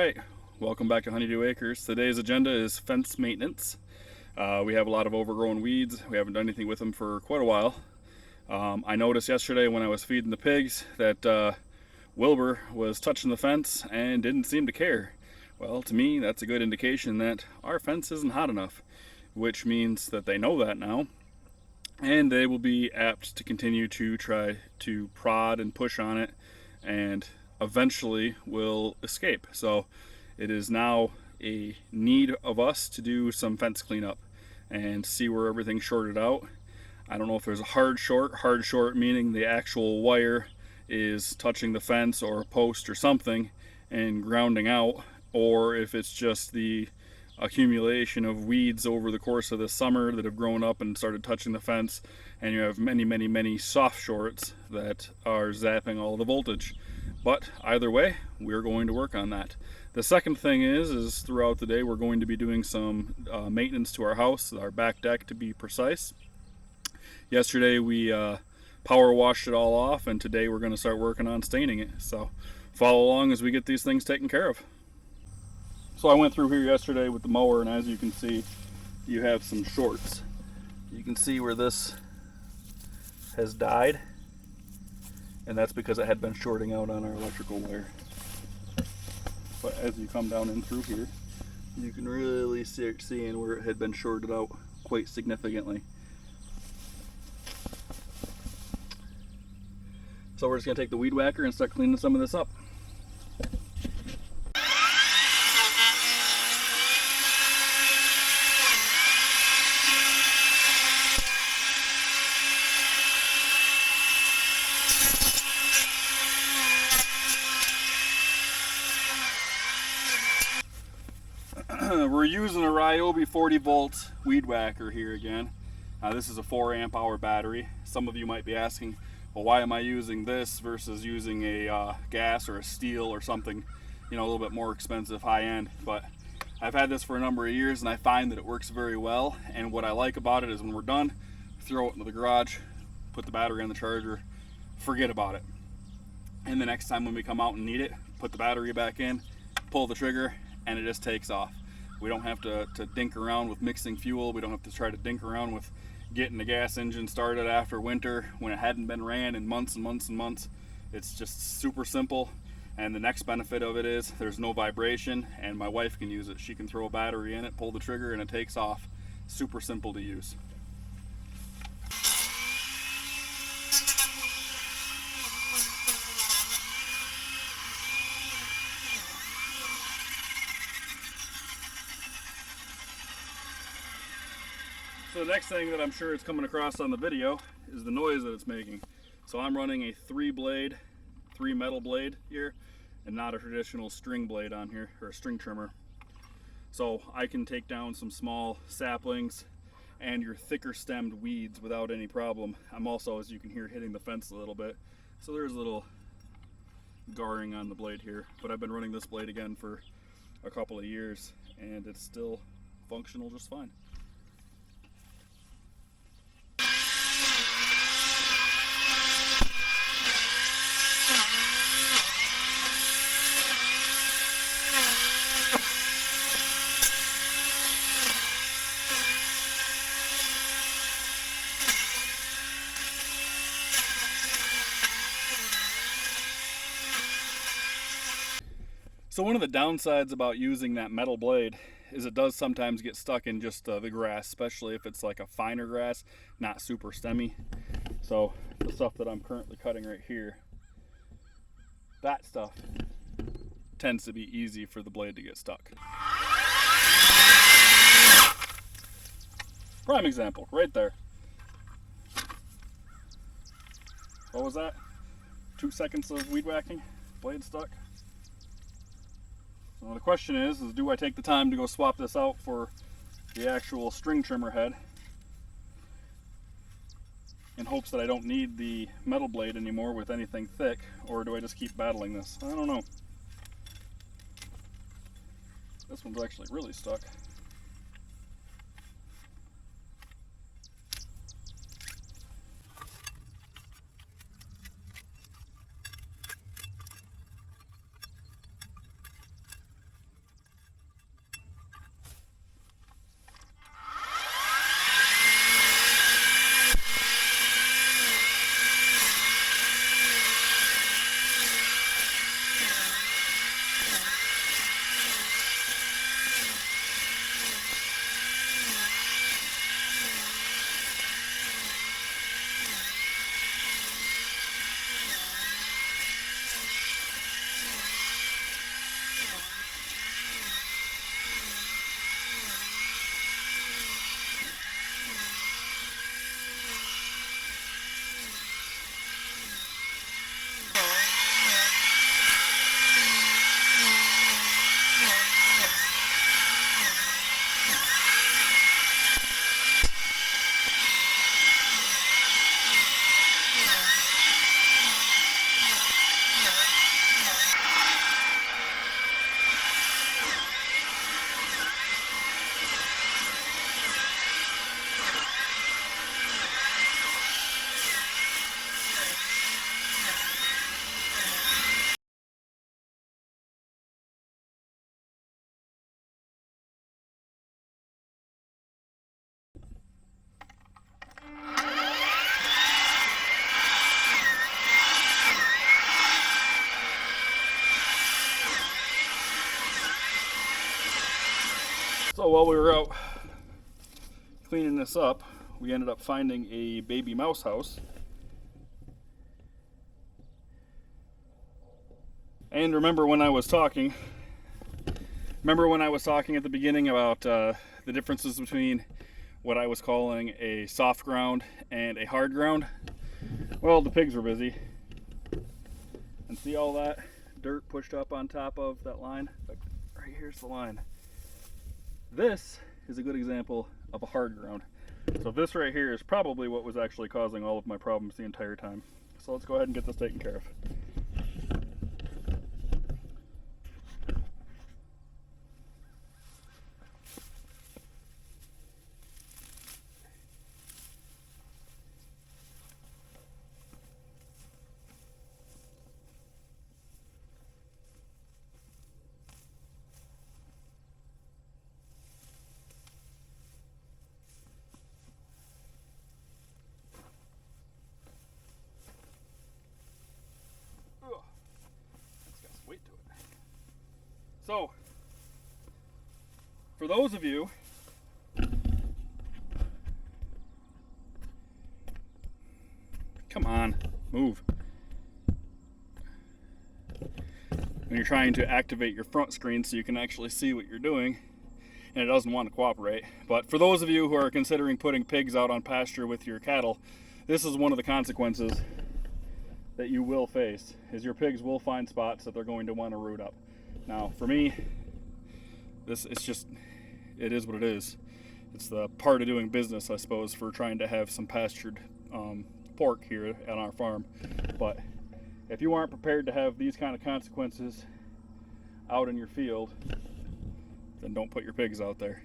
right, welcome back to Honeydew Acres. Today's agenda is fence maintenance. We have a lot of overgrown weeds. We haven't done anything with them for quite a while. I noticed yesterday when I was feeding the pigs that Wilbur was touching the fence and didn't seem to care. Well, to me, that's a good indication that our fence isn't hot enough, which means that they know that now, and they will be apt to continue to try to prod and push on it, and eventually will escape. So it is now a need of us to do some fence cleanup and see where everything's shorted out. I don't know if there's a hard short meaning the actual wire is touching the fence or a post or something and grounding out, or if it's just the accumulation of weeds over the course of the summer that have grown up and started touching the fence, and you have many soft shorts that are zapping all the voltage. But either way, we're going to work on that. The second thing is throughout the day we're going to be doing some maintenance to our house, our back deck to be precise. Yesterday we power washed it all off, and today we're going to start working on staining it. So follow along as we get these things taken care of. So I went through here yesterday with the mower, and as you can see, you have some shorts. You can see where this has died, and that's because it had been shorting out on our electrical wire. But as you come down in through here, you can really start seeing where it had been shorted out quite significantly. So we're just going to take the weed whacker and start cleaning some of this up. We're using a Ryobi 40 volt weed whacker here again. This is a 4 amp hour battery. Some of you might be asking, well, why am I using this versus using a gas or a steel or something, you know, a little bit more expensive, high end? But I've had this for a number of years and I find that it works very well. And what I like about it is when we're done, throw it into the garage, put the battery on the charger, forget about it. And the next time when we come out and need it, put the battery back in, pull the trigger, and it just takes off. We don't have to dink around with mixing fuel. We don't have to try to dink around with getting the gas engine started after winter when it hadn't been ran in months and months and months. It's just super simple. And the next benefit of it is there's no vibration, and my wife can use it. She can throw a battery in it, pull the trigger, and it takes off. Super simple to use. So the next thing that I'm sure it's coming across on the video is the noise that it's making. So I'm running a three metal blade here, and not a traditional string blade on here, or a string trimmer. So I can take down some small saplings and your thicker stemmed weeds without any problem. I'm also, as you can hear, hitting the fence a little bit. So there's a little garring on the blade here, but I've been running this blade again for a couple of years and it's still functional just fine. So one of the downsides about using that metal blade is it does sometimes get stuck in just the grass, especially if it's like a finer grass, not super stemmy. So the stuff that I'm currently cutting right here, that stuff tends to be easy for the blade to get stuck. Prime example, right there. What was that? 2 seconds of weed whacking, blade stuck. So the question is do I take the time to go swap this out for the actual string trimmer head in hopes that I don't need the metal blade anymore with anything thick, or do I just keep battling this? I don't know. This one's actually really stuck. while we were out cleaning this up, we ended up finding a baby mouse house. And remember when I was talking at the beginning about the differences between what I was calling a soft ground and a hard ground? Well, the pigs were busy. And see all that dirt pushed up on top of that line? Right here's the line. This is a good example of a hard ground. So this right here is probably what was actually causing all of my problems the entire time. So let's go ahead and get this taken care of. So, for those of you come on, move. When you're trying to activate your front screen so you can actually see what you're doing, and it doesn't want to cooperate. But for those of you who are considering putting pigs out on pasture with your cattle, this is one of the consequences that you will face, is your pigs will find spots that they're going to want to root up. Now, for me, it is what it is. It's the part of doing business, I suppose, for trying to have some pastured pork here on our farm. But if you aren't prepared to have these kind of consequences out in your field, then don't put your pigs out there.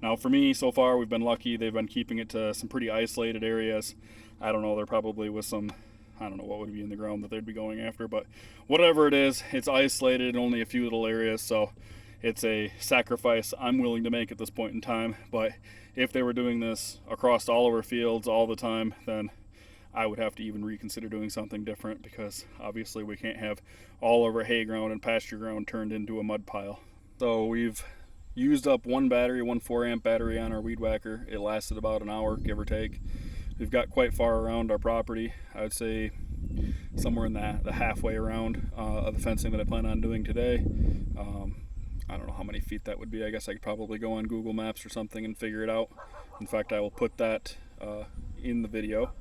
Now, for me, so far, we've been lucky. They've been keeping it to some pretty isolated areas. I don't know, there probably was some, I don't know what would be in the ground that they'd be going after, but whatever it is, it's isolated in only a few little areas, so it's a sacrifice I'm willing to make at this point in time. But if they were doing this across all of our fields all the time, then I would have to even reconsider doing something different, because obviously we can't have all of our hay ground and pasture ground turned into a mud pile. So we've used up one 4-amp battery on our weed whacker. It lasted about an hour, give or take. We've got quite far around our property. I would say somewhere in the halfway around of the fencing that I plan on doing today. I don't know how many feet that would be. I guess I could probably go on Google Maps or something and figure it out. In fact, I will put that in the video.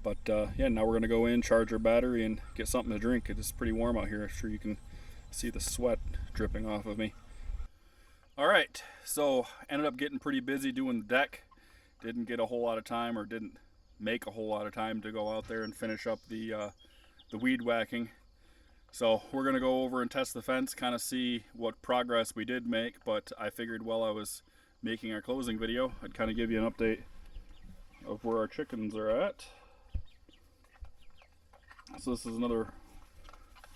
But yeah, now we're going to go in, charge our battery, and get something to drink. It is pretty warm out here. I'm sure you can see the sweat dripping off of me. All right, so ended up getting pretty busy doing the deck. Didn't get a whole lot of time, or didn't make a whole lot of time to go out there and finish up the weed whacking. So we're gonna go over and test the fence, kind of see what progress we did make. But I figured while I was making our closing video, I'd kind of give you an update of where our chickens are at. So this is another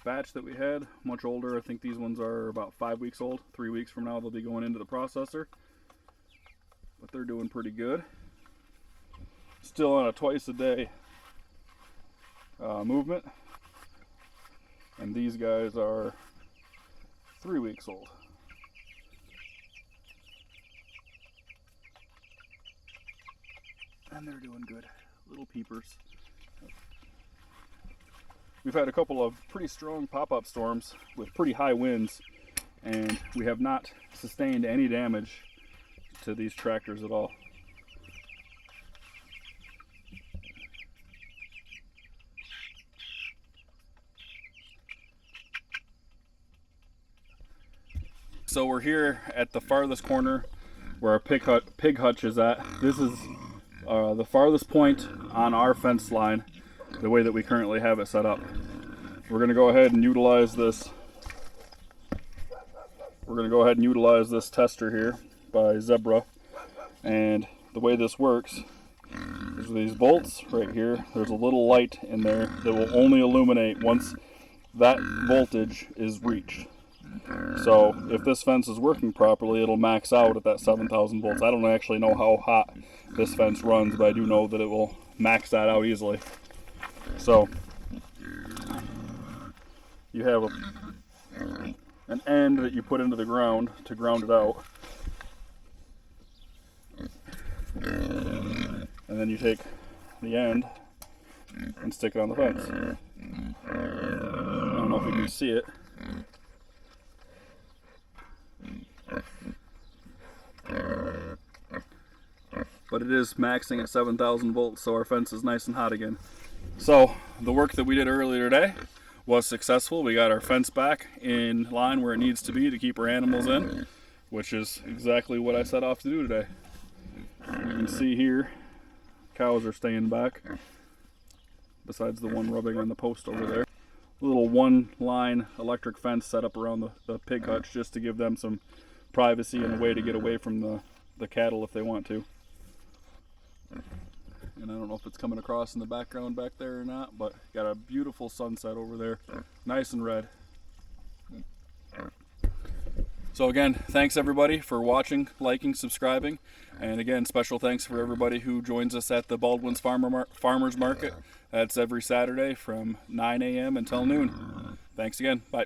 batch that we had, much older. I think these ones are about 5 weeks old. 3 weeks from now they'll be going into the processor, but they're doing pretty good. Still on a twice a day movement, and these guys are 3 weeks old. And they're doing good, little peepers. We've had a couple of pretty strong pop-up storms with pretty high winds, and we have not sustained any damage to these tractors at all. So we're here at the farthest corner where our pig hutch is at. This is the farthest point on our fence line, the way that we currently have it set up. We're going to go ahead and utilize this. We're going to go ahead and utilize this tester here by Zebra. And the way this works is with these bolts right here. There's a little light in there that will only illuminate once that voltage is reached. So if this fence is working properly, it'll max out at that 7,000 volts. I don't actually know how hot this fence runs, but I do know that it will max that out easily. So you have an end that you put into the ground to ground it out. and then you take the end and stick it on the fence. I don't know if you can see it. But it is maxing at 7,000 volts, so our fence is nice and hot again. So the work that we did earlier today was successful. We got our fence back in line where it needs to be to keep our animals in, which is exactly what I set off to do today. You can see here, cows are staying back, besides the one rubbing on the post over there. A little one-line electric fence set up around the pig hutch just to give them some privacy and a way to get away from the cattle if they want to. And I don't know if it's coming across in the background back there or not, but got a beautiful sunset over there, nice and red. So again, thanks everybody for watching, liking, subscribing, and again, special thanks for everybody who joins us at the Baldwin's Farmers Market. That's every Saturday from 9 a.m. until noon. Thanks again. Bye.